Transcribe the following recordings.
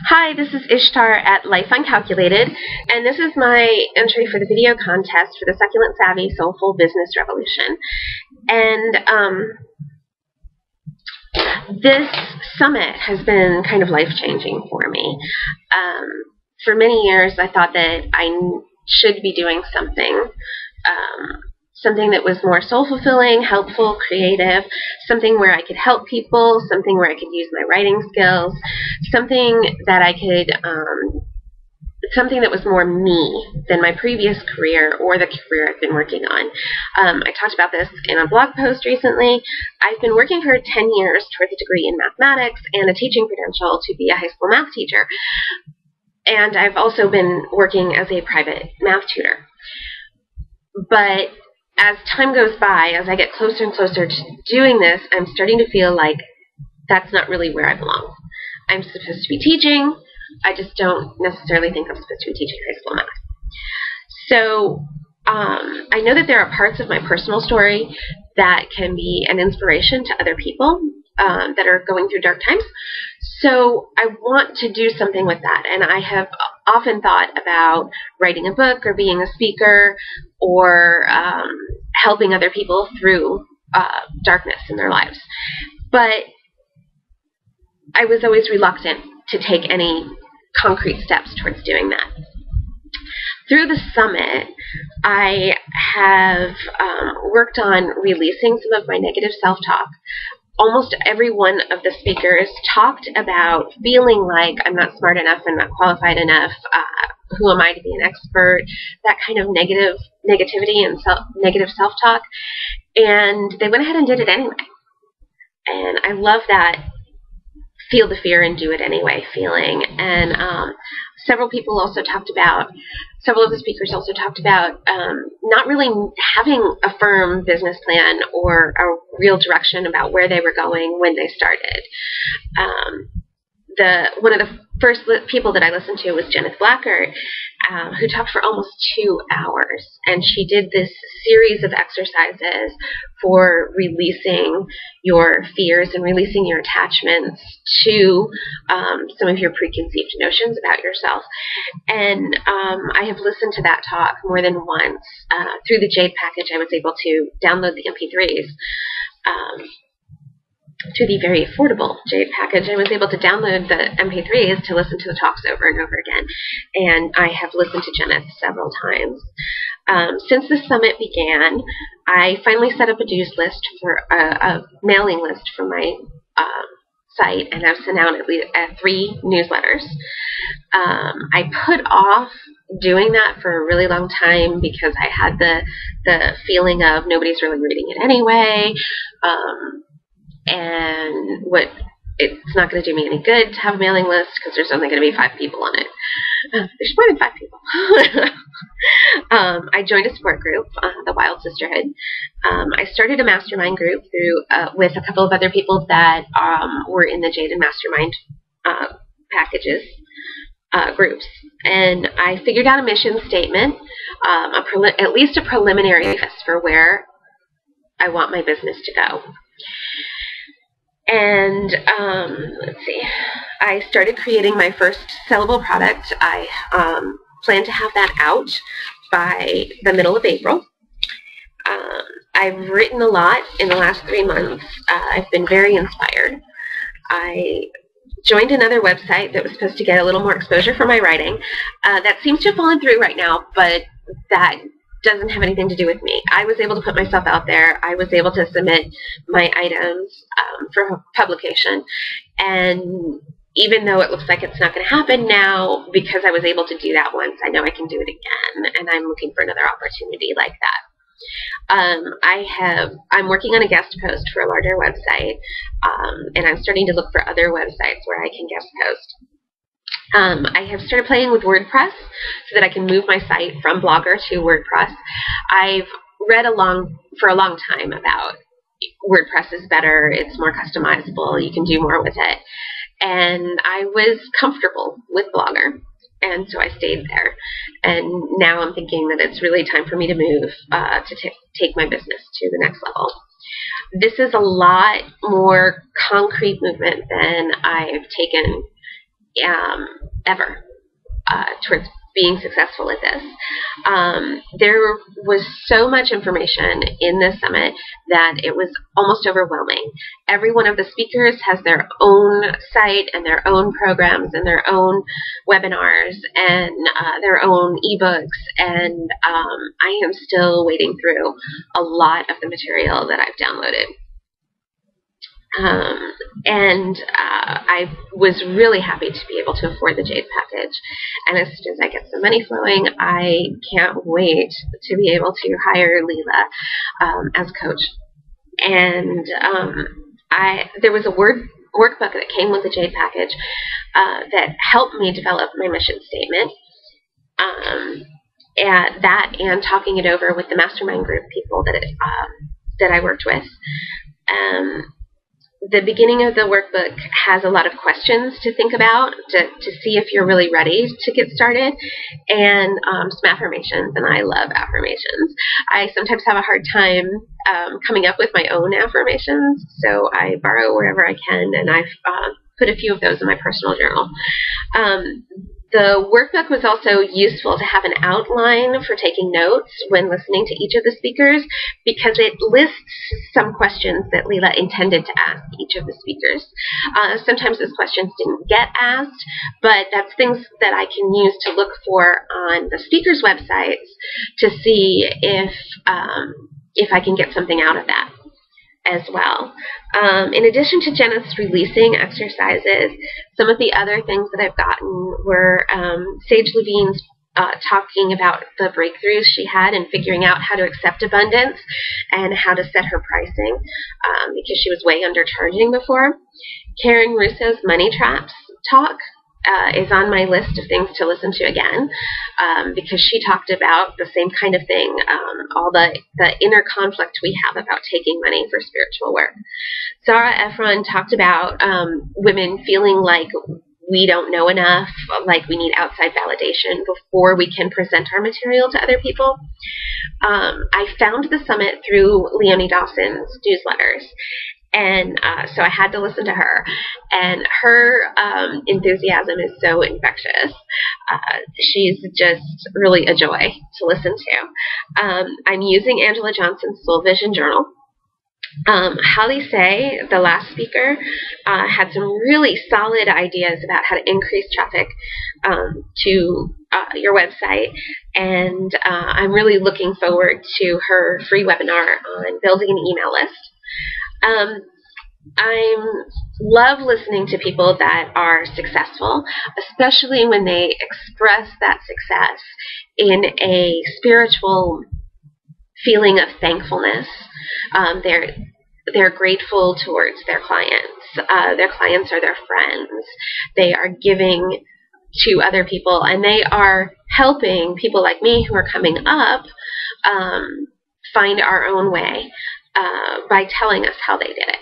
Hi, this is Ishtar at Life Uncalculated, and this is my entry for the video contest for the Succulent Savvy Soulful Business Revolution. And this summit has been kind of life-changing for me. For many years, I thought that I should be doing something that was more soul-fulfilling, helpful, creative, something where I could help people, something where I could use my writing skills, something that I could, something that was more me than my previous career or the career I've been working on. I talked about this in a blog post recently. I've been working for 10 years towards a degree in mathematics and a teaching credential to be a high school math teacher. And I've also been working as a private math tutor. But as time goes by, as I get closer and closer to doing this, I'm starting to feel like that's not really where I belong. I'm supposed to be teaching. I just don't necessarily think I'm supposed to be teaching high school math. So I know that there are parts of my personal story that can be an inspiration to other people that are going through dark times. So I want to do something with that, and I have often thought about writing a book or being a speaker or helping other people through darkness in their lives. But I was always reluctant to take any concrete steps towards doing that. Through the summit, I have worked on releasing some of my negative self-talk. Almost every one of the speakers talked about feeling like I'm not smart enough, I'm not qualified enough, who am I to be an expert, that kind of negativity and negative self-talk. And they went ahead and did it anyway. And I love that feel the fear and do it anyway feeling. And several of the speakers also talked about not really having a firm business plan or a real direction about where they were going when they started. One of the first people that I listened to was Jenith Blackert, who talked for almost 2 hours, and she did this series of exercises for releasing your fears and releasing your attachments to some of your preconceived notions about yourself. And I have listened to that talk more than once. Through the Jade package, I was able to download the MP3s. To the very affordable Jade package, I was able to download the MP3s to listen to the talks over and over again, and I have listened to Jenith several times. Since the summit began, I finally set up a dues list for a mailing list for my site, and I've sent out at least 3 newsletters. I put off doing that for a really long time because I had the feeling of nobody's really reading it anyway. And it's not going to do me any good to have a mailing list because there's only going to be 5 people on it. There's more than 5 people. I joined a support group, the Wild Sisterhood. I started a mastermind group with a couple of other people that were in the Jade and Mastermind packages groups. And I figured out a mission statement, at least a preliminary list for where I want my business to go. And let's see, I started creating my first sellable product. I plan to have that out by the middle of April. I've written a lot in the last 3 months. I've been very inspired. I joined another website that was supposed to get a little more exposure for my writing. That seems to have fallen through right now, but that doesn't have anything to do with me. I was able to put myself out there. I was able to submit my items for publication. And even though it looks like it's not going to happen now, because I was able to do that once, I know I can do it again. And I'm looking for another opportunity like that. I'm working on a guest post for a larger website, and I'm starting to look for other websites where I can guest post. I have started playing with WordPress so that I can move my site from Blogger to WordPress. I've read for a long time about WordPress is better, it's more customizable, you can do more with it. And I was comfortable with Blogger, and so I stayed there. And now I'm thinking that it's really time for me to move to take my business to the next level. This is a lot more concrete movement than I've taken ever towards being successful at this. There was so much information in this summit that it was almost overwhelming. Every one of the speakers has their own site and their own programs and their own webinars and their own ebooks, and I am still wading through a lot of the material that I've downloaded. I was really happy to be able to afford the Jade package, and as soon as I get some money flowing, I can't wait to be able to hire Leela as coach. And there was a workbook that came with the Jade package that helped me develop my mission statement. And talking it over with the mastermind group people that I worked with. The beginning of the workbook has a lot of questions to think about to see if you're really ready to get started, and some affirmations, and I love affirmations. I sometimes have a hard time coming up with my own affirmations, so I borrow wherever I can, and I've put a few of those in my personal journal. The workbook was also useful to have an outline for taking notes when listening to each of the speakers, because it lists some questions that Leela intended to ask each of the speakers. Sometimes those questions didn't get asked, but that's things that I can use to look for on the speakers' websites to see if I can get something out of that as well. In addition to Jenna's releasing exercises, some of the other things that I've gotten were Sage Levine's talking about the breakthroughs she had and figuring out how to accept abundance and how to set her pricing because she was way undercharging before. Karen Russo's Money Traps talk is on my list of things to listen to again because she talked about the same kind of thing, all the inner conflict we have about taking money for spiritual work. Zara Efron talked about women feeling like we don't know enough, like we need outside validation before we can present our material to other people. I found the summit through Leonie Dawson's newsletters. And so I had to listen to her, and her enthusiasm is so infectious. She's just really a joy to listen to. I'm using Angela Johnson's Soul Vision Journal. Holly Say, the last speaker, had some really solid ideas about how to increase traffic to your website, and I'm really looking forward to her free webinar on building an email list. I love listening to people that are successful, especially when they express that success in a spiritual feeling of thankfulness. They're grateful towards their clients. Their clients are their friends. They are giving to other people, and they are helping people like me who are coming up find our own way. By telling us how they did it.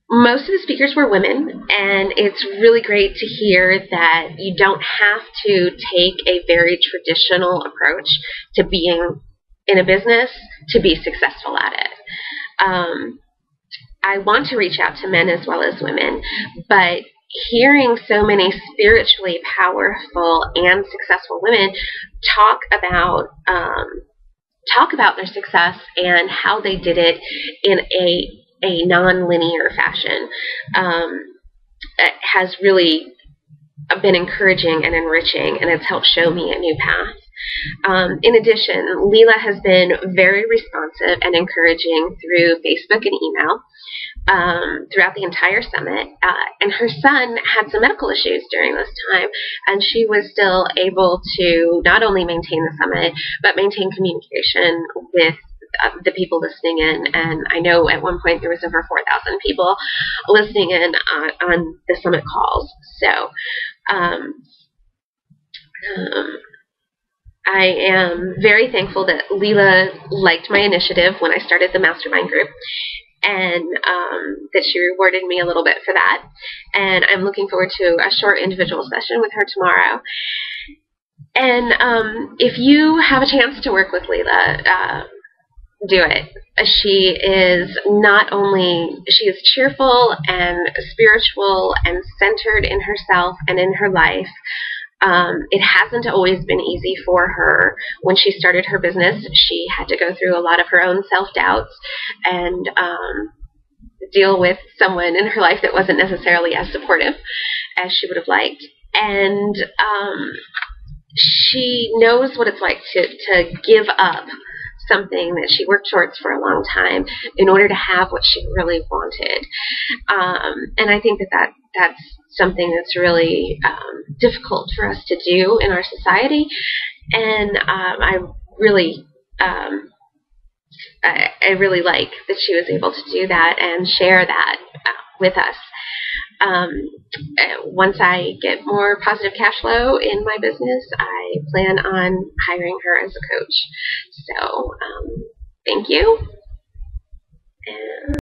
Most of the speakers were women, and it's really great to hear that you don't have to take a very traditional approach to being in a business to be successful at it. I want to reach out to men as well as women, but hearing so many spiritually powerful and successful women talk about their success and how they did it in a non-linear fashion it has really been encouraging and enriching, and it's helped show me a new path. In addition, Leela has been very responsive and encouraging through Facebook and email throughout the entire summit, and her son had some medical issues during this time, and she was still able to not only maintain the summit, but maintain communication with the people listening in. And I know at one point there was over 4,000 people listening in on the summit calls. So I am very thankful that Leela liked my initiative when I started the mastermind group, and that she rewarded me a little bit for that. And I'm looking forward to a short individual session with her tomorrow. And if you have a chance to work with Leela, do it. She is she is cheerful and spiritual and centered in herself and in her life. It hasn't always been easy for her. When she started her business, she had to go through a lot of her own self-doubts and deal with someone in her life that wasn't necessarily as supportive as she would have liked. And she knows what it's like to give up something that she worked towards for a long time in order to have what she really wanted. And I think that's something that's really difficult for us to do in our society. And I really like that she was able to do that and share that with us. Once I get more positive cash flow in my business, I plan on hiring her as a coach. So, thank you. And